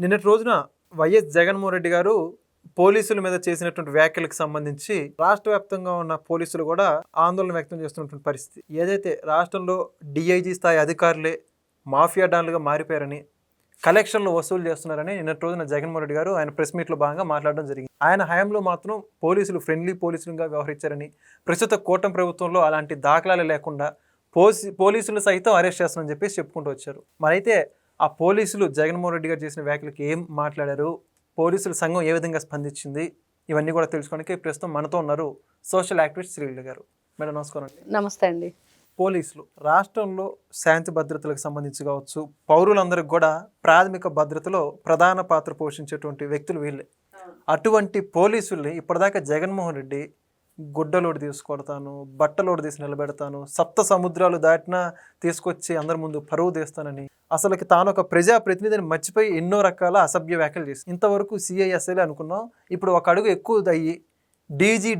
నిన్నటి రోజున వైఎస్ జగన్మోహన్ రెడ్డి గారు పోలీసుల మీద చేసినటువంటి వ్యాఖ్యలకు సంబంధించి రాష్ట్ర వ్యాప్తంగా ఉన్న పోలీసులు కూడా ఆందోళన వ్యక్తం చేస్తున్నటువంటి పరిస్థితి. ఏదైతే రాష్ట్రంలో డిఐజీ స్థాయి అధికారులే మాఫియా డాన్లుగా మారిపోయారని, కలెక్షన్లు వసూలు చేస్తున్నారని నిన్నటి రోజున జగన్మోహన్ రెడ్డి గారు ఆయన ప్రెస్ మీట్లో భాగంగా మాట్లాడడం జరిగింది. ఆయన హయాంలో మాత్రం పోలీసులు ఫ్రెండ్లీ పోలీసులుగా వ్యవహరించారని, ప్రస్తుత కూటమి ప్రభుత్వంలో అలాంటి దాఖలాలు లేకుండా పోలీసులు సైతం అరెస్ట్ చేస్తారని చెప్పేసి చెప్పుకుంటూ వచ్చారు. మరైతే ఆ పోలీసులు జగన్మోహన్ రెడ్డి గారు చేసిన వ్యాఖ్యలకు ఏం మాట్లాడారు, పోలీసుల సంఘం ఏ విధంగా స్పందించింది, ఇవన్నీ కూడా తెలుసుకోవడానికి ప్రస్తుతం మనతో ఉన్నారు సోషల్ యాక్టివిస్ట్ శ్రీలీల గారు. మేడం నమస్కారం అండి. నమస్తే అండి. పోలీసులు రాష్ట్రంలో శాంతి భద్రతలకు సంబంధించి కావచ్చు, పౌరులందరికీ కూడా ప్రాథమిక భద్రతలో ప్రధాన పాత్ర పోషించేటువంటి వ్యక్తులు వీళ్ళే. అటువంటి పోలీసుల్ని ఇప్పటిదాకా జగన్మోహన్ రెడ్డి గుడ్డలోడు తీసుకొడతాను, బట్టలోడు తీసి నిలబెడతాను, సప్త సముద్రాలు దాటినా తీసుకొచ్చి అందరి ముందు పరువు తీస్తానని, అసలుకి తాను ఒక ప్రజాప్రతినిధిని మర్చిపోయి ఎన్నో రకాల అసభ్య వ్యాఖ్యలు చేసి ఇంతవరకు సిఐఎస్ఐలే అనుకున్నాం, ఇప్పుడు ఒక అడుగు ఎక్కువ అయ్యి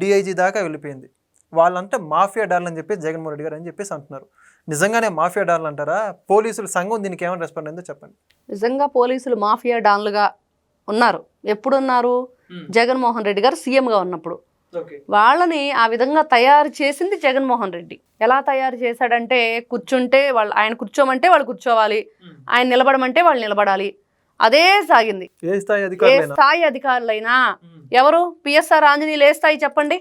డిఐజీ దాకా వెళ్ళిపోయింది. వాళ్ళంటే మాఫియా డాల్ అని చెప్పి జగన్మోహన్ రెడ్డి గారు అని చెప్పేసి అంటున్నారు. నిజంగానే మాఫియా డాల్ అంటారా? పోలీసుల సంఘం దీనికి ఏమైనా రెస్పాండ్ అయిందో చెప్పండి. నిజంగా పోలీసులు మాఫియా డాన్లుగా ఉన్నారు. ఎప్పుడున్నారు? జగన్మోహన్ రెడ్డి గారు సీఎంగా ఉన్నప్పుడు. వాళ్ళని ఆ విధంగా తయారు చేసింది జగన్మోహన్ రెడ్డి. ఎలా తయారు చేశాడంటే, కూర్చుంటే ఆయన కూర్చోమంటే వాళ్ళు కూర్చోవాలి, ఆయన నిలబడమంటే వాళ్ళు నిలబడాలి. అదే సాగింది. ఏ స్థాయి అధికారులైనా ఎవరు పిఎస్ఆర్ ఆంజనేయులు ఏ స్థాయి చెప్పండి?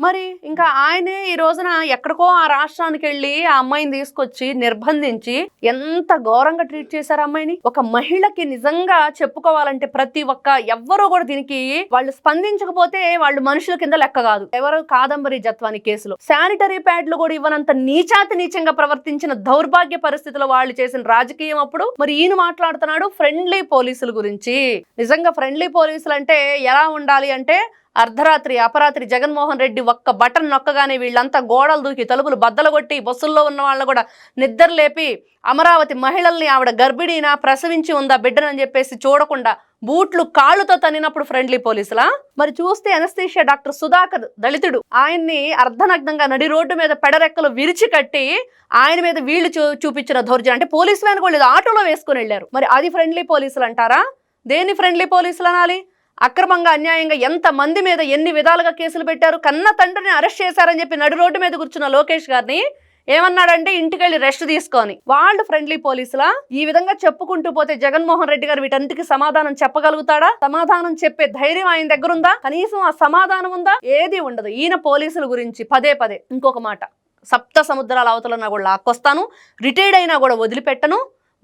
మరి ఇంకా ఆయనే ఈ రోజున ఎక్కడికో ఆ రాష్ట్రానికి వెళ్ళి ఆ అమ్మాయిని తీసుకొచ్చి నిర్బంధించి ఎంత ఘోరంగా ట్రీట్ చేశారు అమ్మాయిని. ఒక మహిళకి నిజంగా చెప్పుకోవాలంటే ప్రతి ఒక్క ఎవ్వరూ కూడా దీనికి వాళ్ళు స్పందించకపోతే వాళ్ళు మనుషుల కింద లెక్క కాదు. ఎవరు కాదంబరి జత్వాని కేసులో శానిటరీ ప్యాడ్లు కూడా ఇవ్వనంత నీచాతి ప్రవర్తించిన దౌర్భాగ్య పరిస్థితిలో వాళ్ళు చేసిన రాజకీయం అప్పుడు. మరి ఈయన మాట్లాడుతున్నాడు ఫ్రెండ్లీ పోలీసుల గురించి. నిజంగా ఫ్రెండ్లీ పోలీసులు అంటే ఎలా ఉండాలి అంటే, అర్ధరాత్రి అపరాత్రి జగన్మోహన్ రెడ్డి ఒక్క బటన్ నొక్కగానే వీళ్ళంతా గోడలు దూకి తలుపులు బద్దలు కొట్టి బస్సుల్లో ఉన్న వాళ్ళు కూడా నిద్ర లేపి, అమరావతి మహిళల్ని ఆవిడ గర్భిణీనా ప్రసవించి ఉందా బిడ్డనని చెప్పేసి చూడకుండా బూట్లు కాళ్ళుతో తన్నినప్పుడు ఫ్రెండ్లీ పోలీసులా? మరి చూస్తే అనస్థీషియా డాక్టర్ సుధాకర్ దళితుడు, ఆయన్ని అర్ధనగ్నంగా నడి రోడ్డు మీద పెడరెక్కలు విరిచి కట్టి ఆయన మీద వీళ్ళు చూపించిన దౌర్జన్యం. అంటే పోలీసు వ్యాన్ కూడా ఆటోలో వేసుకుని వెళ్ళారు. మరి అది ఫ్రెండ్లీ పోలీసులు అంటారా? దేన్ని ఫ్రెండ్లీ పోలీసులు అనాలి? అక్రమంగా అన్యాయంగా ఎంత మంది మీద ఎన్ని విధాలుగా కేసులు పెట్టారు. కన్న తండ్రిని అరెస్ట్ చేశారని చెప్పి నడి రోడ్డు మీద కూర్చున్న లోకేష్ గారిని ఏమన్నాడంటే ఇంటికి వెళ్ళి రెస్ట్ తీసుకొని. వాళ్ళు ఫ్రెండ్లీ పోలీసులా? ఈ విధంగా చెప్పుకుంటూ పోతే జగన్మోహన్ రెడ్డి గారు వీటన్నిటికీ సమాధానం చెప్పగలుగుతాడా? సమాధానం చెప్పే ధైర్యం ఆయన దగ్గర ఉందా? కనీసం ఆ సమాధానం ఉందా? ఏది ఉండదు. ఈయన పోలీసుల గురించి పదే ఇంకొక మాట, సప్త సముద్రాల అవతలన్నా కూడా లాక్కొస్తాను, రిటైర్డ్ అయినా కూడా వదిలిపెట్టను,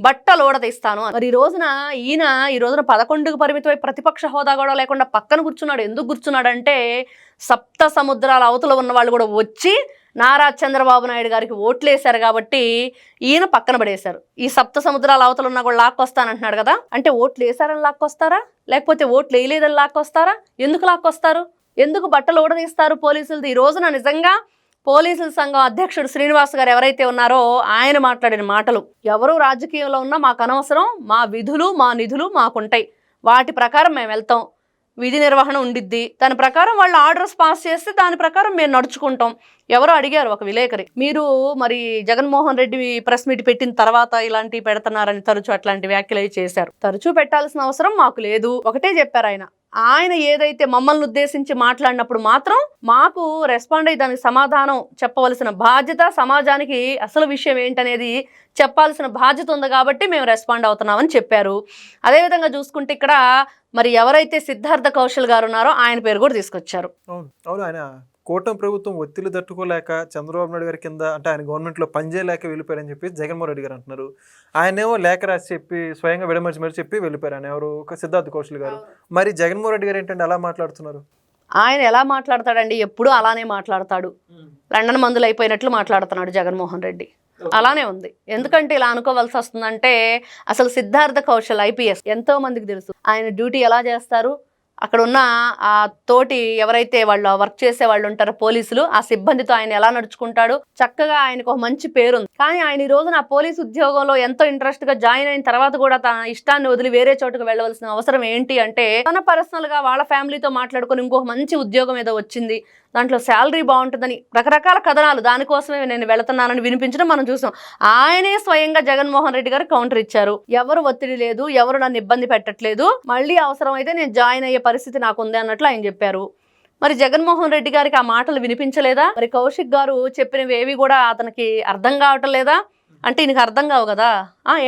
బట్టలోడ తీస్తాను. మరి ఈ రోజున 11కు పరిమితమై ప్రతిపక్ష హోదా కూడా లేకుండా పక్కన కూర్చున్నాడు. ఎందుకు కూర్చున్నాడంటే, సప్త సముద్రాల అవతల ఉన్న వాళ్ళు కూడా వచ్చి నారా చంద్రబాబు నాయుడు గారికి ఓట్లేశారు కాబట్టి ఈయన పక్కన పడేశారు. ఈ సప్త సముద్రాల అవతల ఉన్నా కూడా లాక్కొస్తానంటున్నాడు కదా. అంటే ఓట్లు వేశారని లాక్కొస్తారా, లేకపోతే ఓట్లు వేయలేదని లాక్కొస్తారా? ఎందుకు లాక్కొస్తారు? ఎందుకు బట్టలు ఊడదీస్తారు పోలీసులది? ఈ రోజున నిజంగా పోలీసుల సంఘం అధ్యక్షుడు శ్రీనివాస్ గారు ఎవరైతే ఉన్నారో ఆయన మాట్లాడిన మాటలు, ఎవరు రాజకీయంలో ఉన్నా మాకు అనవసరం, మా విధులు మా నిధులు మాకుంటాయి, వాటి ప్రకారం మేము వెళ్తాం, విధి నిర్వహణ ఉండిద్ది, దాని ప్రకారం వాళ్ళు ఆర్డర్స్ పాస్ చేస్తే దాని ప్రకారం మేము నడుచుకుంటాం. ఎవరో అడిగారు ఒక విలేకరి, మీరు మరి జగన్మోహన్ రెడ్డి ప్రెస్ మీట్ పెట్టిన తర్వాత ఇలాంటివి పెడుతున్నారని తరచూ అట్లాంటి వ్యాఖ్యలు చేశారు. తరచూ పెట్టాల్సిన అవసరం మాకు లేదు. ఒకటే చెప్పారు ఆయన ఏదైతే మమ్మల్ని ఉద్దేశించి మాట్లాడినప్పుడు మాత్రం మాకు రెస్పాండ్ అయ్యి దానికి సమాధానం చెప్పవలసిన బాధ్యత, సమాజానికి అసలు విషయం ఏంటనేది చెప్పాల్సిన బాధ్యత ఉంది కాబట్టి మేము రెస్పాండ్ అవుతున్నామని చెప్పారు. అదేవిధంగా చూసుకుంటే ఇక్కడ మరి ఎవరైతే సిద్ధార్థ కౌశల్ గారు ఉన్నారో ఆయన పేరు కూడా తీసుకొచ్చారు. అవును, ఆయన కూటమి ప్రభుత్వం ఒత్తిడి తట్టుకోలేక చంద్రబాబు నాయుడు గారి కింద అంటే ఆయన గవర్నమెంట్లో పనిచేయలేక వెళ్ళిపోయారని చెప్పి జగన్మోహన్ రెడ్డి గారు అంటున్నారు. ఆయనేమో లేఖ రాసి చెప్పి స్వయంగా విడమర్చి మరి చెప్పి వెళ్ళిపోయారు ఆయన ఎవరు సిద్ధార్థ కౌశల్ గారు. మరి జగన్మోహన్ రెడ్డి గారు ఏంటంటే అలా మాట్లాడుతున్నారు? ఆయన ఎలా మాట్లాడతాడండి? ఎప్పుడు అలానే మాట్లాడతాడు. లండన్ మందులు అయిపోయినట్లు మాట్లాడుతున్నాడు జగన్మోహన్ రెడ్డి. అలానే ఉంది. ఎందుకంటే ఇలా అనుకోవాల్సి వస్తుందంటే, అసలు సిద్ధార్థ కౌశల్ IPS ఎంతో మందికి తెలుసు. ఆయన డ్యూటీ ఎలా చేస్తారు, అక్కడ ఉన్న ఆ తోటి ఎవరైతే వాళ్ళు వర్క్ చేసే వాళ్ళు ఉంటారో పోలీసులు, ఆ సిబ్బందితో ఆయన ఎలా నడుచుకుంటాడు, చక్కగా ఆయనకు ఒక మంచి పేరుంది. కానీ ఆయన ఈ రోజున ఆ పోలీసు ఉద్యోగంలో ఎంతో ఇంట్రెస్ట్ గా జాయిన్ అయిన తర్వాత కూడా తన ఇష్టాన్ని వదిలి వేరే చోటుకు వెళ్ళవలసిన అవసరం ఏంటి అంటే, తన పర్సనల్ గా వాళ్ళ ఫ్యామిలీతో మాట్లాడుకొని ఇంకొక మంచి ఉద్యోగం ఏదో వచ్చింది, దాంట్లో శాలరీ బాగుంటుందని రకరకాల కథనాలు, దానికోసమే నేను వెళుతున్నానని వినిపించడం మనం చూసాం. ఆయనే స్వయంగా జగన్మోహన్ రెడ్డి గారు కౌంటర్ ఇచ్చారు. ఎవరు ఒత్తిడి లేదు, ఎవరు నన్ను ఇబ్బంది పెట్టట్లేదు, మళ్ళీ అవసరం అయితే నేను జాయిన్ అయ్యే పరిస్థితి నాకు ఉంది అన్నట్లు ఆయన చెప్పారు. మరి జగన్మోహన్ రెడ్డి గారికి ఆ మాటలు వినిపించలేదా? మరి కౌశిక్ గారు చెప్పినవి ఏవి కూడా అతనికి అర్థం కావటం లేదా? అంటే ఈయనకి అర్థం కావు కదా.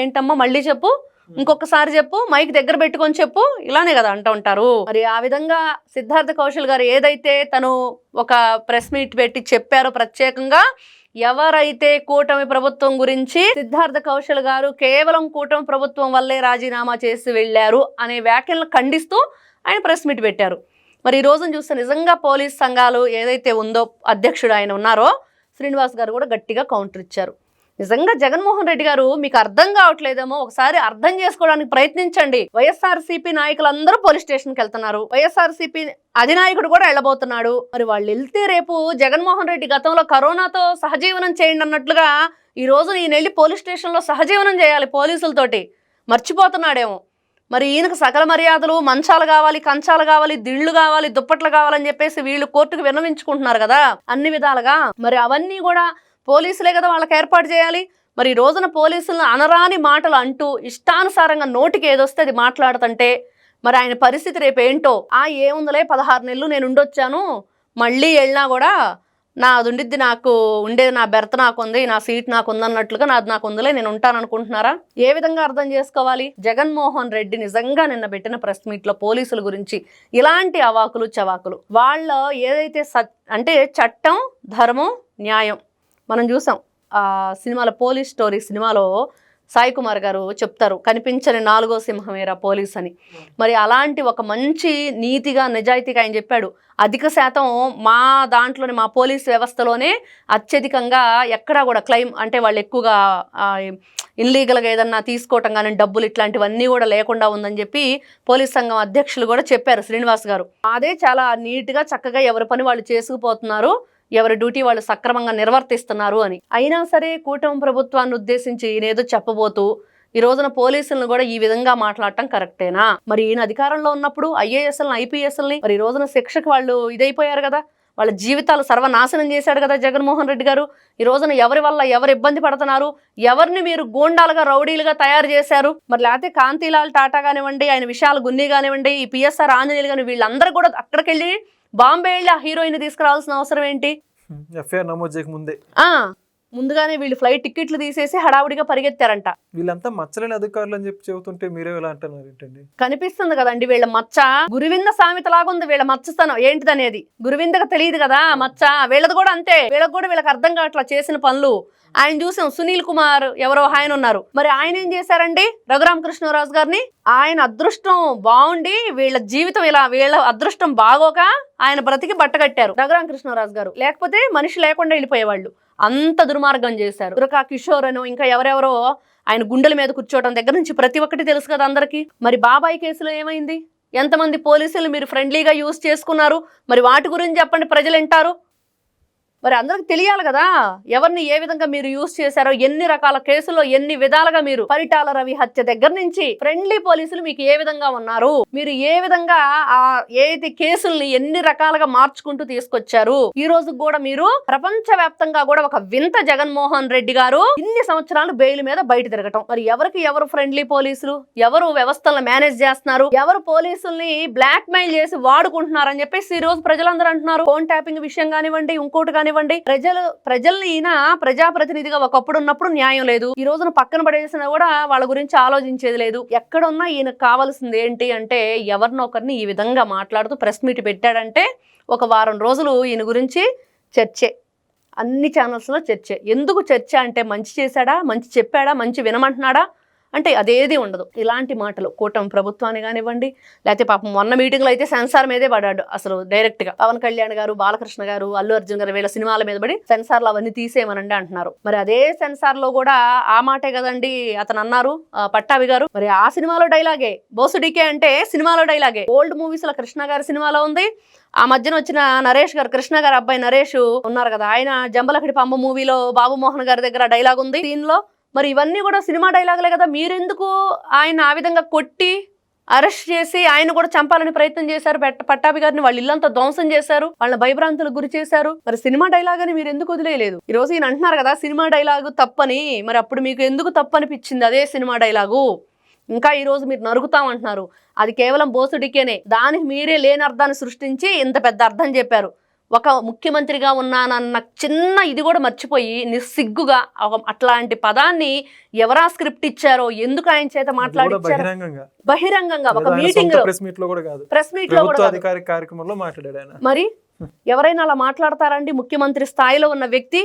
ఏంటమ్మా మళ్ళీ చెప్పు, ఇంకొకసారి చెప్పు, మైక్ దగ్గర పెట్టుకొని చెప్పు, ఇలానే కదా అంటూ ఉంటారు. మరి ఆ విధంగా సిద్ధార్థ కౌశల్ గారు ఏదైతే తను ఒక ప్రెస్ మీట్ పెట్టి చెప్పారో ప్రత్యేకంగా, ఎవరైతే కూటమి ప్రభుత్వం గురించి సిద్ధార్థ కౌశల్ గారు కేవలం కూటమి ప్రభుత్వం వల్లే రాజీనామా చేసి వెళ్ళారు అనే వ్యాఖ్యలను ఖండిస్తూ ఆయన ప్రెస్ మీట్ పెట్టారు. మరి ఈ రోజున చూస్తే నిజంగా పోలీస్ సంఘాలు ఏదైతే ఉందో అధ్యక్షుడు ఆయన ఉన్నారో శ్రీనివాస్ గారు కూడా గట్టిగా కౌంటర్ ఇచ్చారు. నిజంగా జగన్మోహన్ రెడ్డి గారు మీకు అర్థం కావట్లేదేమో, ఒకసారి అర్థం చేసుకోవడానికి ప్రయత్నించండి. వైఎస్ఆర్సీపీ నాయకులందరూ పోలీస్ స్టేషన్కి వెళ్తున్నారు, వైఎస్ఆర్సీపీ అధినాయకుడు కూడా వెళ్ళబోతున్నాడు. మరి వాళ్ళు వెళ్తే రేపు జగన్మోహన్ రెడ్డి గతంలో కరోనాతో సహజీవనం చేయండి అన్నట్లుగా ఈ రోజు ఈయన వెళ్ళి పోలీస్ స్టేషన్లో సహజీవనం చేయాలి పోలీసులతోటి, మర్చిపోతున్నాడేమో. మరి ఈయనకు సకల మర్యాదలు, మంచాలు కావాలి, కంచాలు కావాలి, దిళ్లు కావాలి, దుప్పట్లు కావాలని చెప్పేసి వీళ్ళు కోర్టుకు విన్నవించుకుంటున్నారు కదా అన్ని విధాలుగా. మరి అవన్నీ కూడా పోలీసులే కదా వాళ్ళకి ఏర్పాటు చేయాలి. మరి ఈ రోజున పోలీసులను అనరాని మాటలు అంటూ ఇష్టానుసారంగా నోటికి ఏదొస్తే అది మాట్లాడుతుంటే మరి ఆయన పరిస్థితి రేపు ఏంటో. ఏముందలే 16 నెలలు నేను ఉండొచ్చాను, మళ్ళీ వెళ్ళినా కూడా నాది ఉండిద్ది, నాకు ఉండేది నా బెర్త్ నాకు ఉంది, నా సీట్ నాకు ఉందన్నట్లుగా నాకు ఉందిలే, నేను ఉంటాను అనుకుంటున్నారా? ఏ విధంగా అర్థం చేసుకోవాలి? జగన్మోహన్ రెడ్డి నిజంగా నిన్న పెట్టిన ప్రెస్ మీట్లో పోలీసుల గురించి ఇలాంటి అవాకులు చవాకులు, వాళ్ళ ఏదైతే అంటే చట్టం, ధర్మం, న్యాయం మనం చూసాం సినిమాలో పోలీస్ స్టోరీ సినిమాలో సాయి కుమార్ గారు చెప్తారు, కనిపించని 4వ సింహమేరా పోలీస్ అని. మరి అలాంటి ఒక మంచి నీతిగా నిజాయితీగా ఆయన చెప్పాడు. అధిక శాతం మా దాంట్లోనే, మా పోలీస్ వ్యవస్థలోనే అత్యధికంగా ఎక్కడా కూడా క్లైమ్ అంటే వాళ్ళు ఎక్కువగా ఇల్లీగల్గా ఏదన్నా తీసుకోవటం కానీ డబ్బులు ఇట్లాంటివన్నీ కూడా లేకుండా ఉందని చెప్పి పోలీస్ సంఘం అధ్యక్షులు కూడా చెప్పారు శ్రీనివాస్ గారు. అదే చాలా నీట్గా చక్కగా ఎవరి పని వాళ్ళు చేసుకుపోతున్నారు, ఎవరి డ్యూటీ వాళ్ళు సక్రమంగా నిర్వర్తిస్తున్నారు అని. అయినా సరే కూటమి ప్రభుత్వాన్ని ఉద్దేశించి ఈయనేదో చెప్పబోతూ ఈ రోజున పోలీసులను కూడా ఈ విధంగా మాట్లాడటం కరెక్టేనా? మరి ఈయన అధికారంలో ఉన్నప్పుడు ఐఏఎస్ఎల్ని, ఐపీఎస్ఎల్ని మరి ఈ రోజున శిక్షకు వాళ్ళు ఇదైపోయారు కదా, వాళ్ళ జీవితాలు సర్వనాశనం చేశాడు కదా జగన్మోహన్ రెడ్డి గారు. ఈ రోజున ఎవరి వల్ల ఎవరు ఇబ్బంది పడుతున్నారు, ఎవరిని మీరు గూండాలుగా రౌడీలుగా తయారు చేశారు, మరి లేకపోతే కాంతిలాల్ టాటా కానివ్వండి, ఆయన విశాల్ గున్ని కానివ్వండి, ఈ పిఎస్ఆర్ ఆంజనేయులు కానీ వీళ్ళందరూ కూడా అక్కడికి వెళ్ళి బాంబే వెళ్ళి ఆ హీరోయిన్ తీసుకురావాల్సిన అవసరం ఏంటి? ఎఫ్ఐఆర్ నమోదు చేయక ముందే ముందుగానే వీళ్ళు ఫ్లైట్ టికెట్లు తీసేసి హడావుడిగా పరిగెత్తారంట. వీళ్ళంతా మచ్చలేని అధికారులు అని చెప్పి చెబుతుంటే మీరే ఎలా అంటున్నారు ఏంటండి? కనిపిస్తుంది కదండి వీళ్ళ మచ్చ, గురువింద సామెత లాగుంది వీళ్ళ మచ్చతనం ఏంటిదనేది. గురువిందకు తెలియదు కదా మచ్చ, వీళ్ళది కూడా అంతే. వీళ్ళకి అర్థం కావట్లా చేసిన పనులు. ఆయన చూసాం సునీల్ కుమార్ ఎవరో ఆయన ఉన్నారు, మరి ఆయన ఏం చేశారండి రఘురామకృష్ణరాజు గారిని? ఆయన అదృష్టం బాగుండి వీళ్ళ జీవితం ఇలా, వీళ్ళ అదృష్టం బాగోక ఆయన బ్రతికి బట్టగట్టారు రఘురామకృష్ణరాజు గారు, లేకపోతే మనిషి లేకుండా వెళ్ళిపోయేవాళ్ళు. అంత దుర్మార్గం చేశారు. దుర్గా కిషోర్ అను ఇంకా ఎవరెవరో ఆయన గుండెల మీద కూర్చోవడం దగ్గర నుంచి ప్రతి ఒక్కటి తెలుసు కదా అందరికీ. మరి బాబాయ్ కేసులో ఏమైంది? ఎంతమంది పోలీసులు మీరు ఫ్రెండ్లీగా యూజ్ చేసుకున్నారు? మరి వాటి గురించి చెప్పండి, ప్రజలు వింటారు. మరి అందరికి తెలియాలి కదా ఎవరిని ఏ విధంగా మీరు యూజ్ చేశారో, ఎన్ని రకాల కేసుల్లో ఎన్ని విధాలుగా మీరు. పరిటాల రవి హత్య దగ్గర నుంచి ఫ్రెండ్లీ పోలీసులు మీకు ఏ విధంగా ఉన్నారు, మీరు ఏ విధంగా ఏది కేసుల్ని ఎన్ని రకాలుగా మార్చుకుంటూ తీసుకొచ్చారు. ఈ రోజు కూడా మీరు ప్రపంచ వ్యాప్తంగా కూడా ఒక వింత జగన్మోహన్ రెడ్డి గారు ఇన్ని సంవత్సరాలు బెయిల్ మీద బయట తిరగటం. మరి ఎవరికి ఎవరు ఫ్రెండ్లీ పోలీసులు, ఎవరు వ్యవస్థలను మేనేజ్ చేస్తున్నారు, ఎవరు పోలీసుల్ని బ్లాక్ మెయిల్ చేసి వాడుకుంటున్నారని చెప్పేసి ఈ రోజు ప్రజలందరూ అంటున్నారు. ఫోన్ ట్యాపింగ్ విషయం కానివ్వండి, ఇంకోటి కానివ్వండి, ప్రజల్ని ఈయన ప్రజాప్రతినిధిగా ఒకప్పుడు ఉన్నప్పుడు న్యాయం లేదు, ఈ రోజున పక్కన పడేసినా కూడా వాళ్ళ గురించి ఆలోచించేది లేదు. ఎక్కడున్నా ఈయనకు కావాల్సింది ఏంటి అంటే ఎవరినొకరిని ఈ విధంగా మాట్లాడుతూ ప్రెస్ మీట్ పెట్టాడంటే ఒక వారం రోజులు ఈయన గురించి చర్చే, అన్ని ఛానల్స్లో చర్చే. ఎందుకు చర్చ అంటే మంచి చేశాడా, మంచి చెప్పాడా, మంచి వినమంటున్నాడా, అంటే అదేది ఉండదు. ఇలాంటి మాటలు కూటమి ప్రభుత్వాన్ని కానివ్వండి, లేకపోతే పాపం మొన్న మీటింగ్లో అయితే సెన్సార్ మీదే పడ్డాడు అసలు డైరెక్ట్గా. పవన్ కళ్యాణ్ గారు, బాలకృష్ణ గారు, అల్లు అర్జున్ గారు వీళ్ళ సినిమాల మీద పడి సెన్సార్లు అవన్నీ తీసేయమనండి అంటున్నారు. మరి అదే సెన్సార్లో కూడా ఆ మాటే కదండి అతను అన్నారు, పట్టాభి గారు. మరి ఆ సినిమాలో డైలాగే బోసుడికే అంటే సినిమాలో డైలాగే. ఓల్డ్ మూవీస్ లో కృష్ణ గారి సినిమాలో ఉంది. ఆ మధ్యన వచ్చిన నరేష్ గారు, కృష్ణ గారు అబ్బాయి నరేష్ ఉన్నారు కదా, ఆయన జంబలకడి పంబ మూవీలో బాబు మోహన్ గారి దగ్గర డైలాగ్ ఉంది దీనిలో. మరి ఇవన్నీ కూడా సినిమా డైలాగులే కదా. మీరెందుకు ఆయన ఆ విధంగా కొట్టి అరెస్ట్ చేసి ఆయన కూడా చంపాలని ప్రయత్నం చేశారు పట్టాభి గారిని? వాళ్ళ ఇల్లంతా ధ్వంసం చేశారు, వాళ్ళని భయభ్రాంతులకు గురి చేశారు. మరి సినిమా డైలాగ్ అని మీరు ఎందుకు వదిలేయలేదు? ఈ రోజు ఈయన అంటున్నారు కదా సినిమా డైలాగు తప్పని. మరి అప్పుడు మీకు ఎందుకు తప్పనిపించింది అదే సినిమా డైలాగు? ఇంకా ఈ రోజు మీరు నరుగుతామంటున్నారు, అది కేవలం బోసుడికేనే. దానికి మీరే లేని అర్థాన్ని సృష్టించి ఇంత పెద్ద అర్థం చెప్పారు. ఒక ముఖ్యమంత్రిగా ఉన్నానన్న చిన్న ఇది కూడా మర్చిపోయి నిస్సిగ్గుగా అట్లాంటి పదాన్ని ఎవరా స్క్రిప్ట్ ఇచ్చారో, ఎందుకు ఆయన చేత మాట్లాడించారు బహిరంగంగా ఒక మీటింగ్ లో, ప్రెస్ మీట్ లో కూడా మాట్లాడాడు. మరి ఎవరైనా అలా మాట్లాడతారండి? ముఖ్యమంత్రి స్థాయిలో ఉన్న వ్యక్తి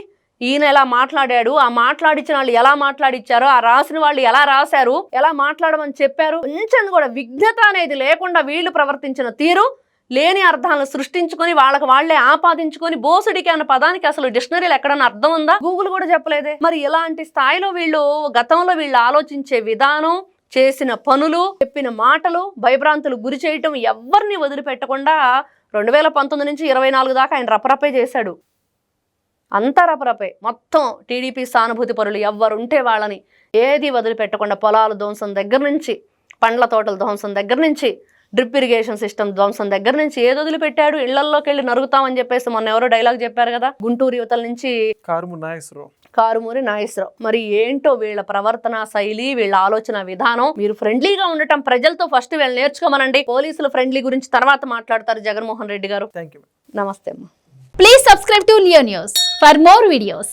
ఈయన ఎలా మాట్లాడాడు, ఆ మాట్లాడించిన వాళ్ళు ఎలా మాట్లాడిచ్చారో, ఆ రాసిన వాళ్ళు ఎలా రాశారు, ఎలా మాట్లాడమని చెప్పారు, కొంచెం కూడా విఘ్నత అనేది లేకుండా వీళ్ళు ప్రవర్తించిన తీరు, లేని అర్థాలను సృష్టించుకొని వాళ్ళకి వాళ్లే ఆపాదించుకొని బోసుడికి అన్న పదానికి అసలు డిక్షనరీలో ఎక్కడన్నా అర్థం ఉందా? గూగుల్ కూడా చెప్పలేదే. మరి ఇలాంటి స్థాయిలో వీళ్ళు గతంలో వీళ్ళు ఆలోచించే విధానం, చేసిన పనులు, చెప్పిన మాటలు, భయభ్రాంతులు గురి చేయటం ఎవరిని వదిలిపెట్టకుండా 2019 నుంచి 24 దాకా ఆయన రపరపే చేశాడు. అంతా రపరపే. మొత్తం టీడీపీ సానుభూతి పరులు ఎవరుంటే వాళ్ళని ఏది వదిలిపెట్టకుండా పొలాలు ధ్వంసం దగ్గర నుంచి, పండ్ల తోటల ధ్వంసం దగ్గర నుంచి, డ్రిప్ ఇరిగేషన్ సిస్టమ్ ధ్వంసం దగ్గర నుంచి ఏది వదిలిపెట్టాడు? ఇళ్లలోకి వెళ్ళి నరుగుతామని చెప్పేసి మొన్న ఎవరో డైలాగ్ చెప్పారు కదా, గుంటూరు యువతల నుంచి కారుమూరి నాగేశ్వరరావు. మరి ఏంటో వీళ్ళ ప్రవర్తన శైలి, వీళ్ళ ఆలోచన విధానం. మీరు ఫ్రెండ్లీగా ఉండటం ప్రజలతో ఫస్ట్ వీళ్ళు నేర్చుకోమనండి. పోలీసులు ఫ్రెండ్లీ గురించి తర్వాత మాట్లాడతారు జగన్మోహన్ రెడ్డి గారు. Thank you. నమస్తే అమ్మా. Please subscribe to Leo News for more videos.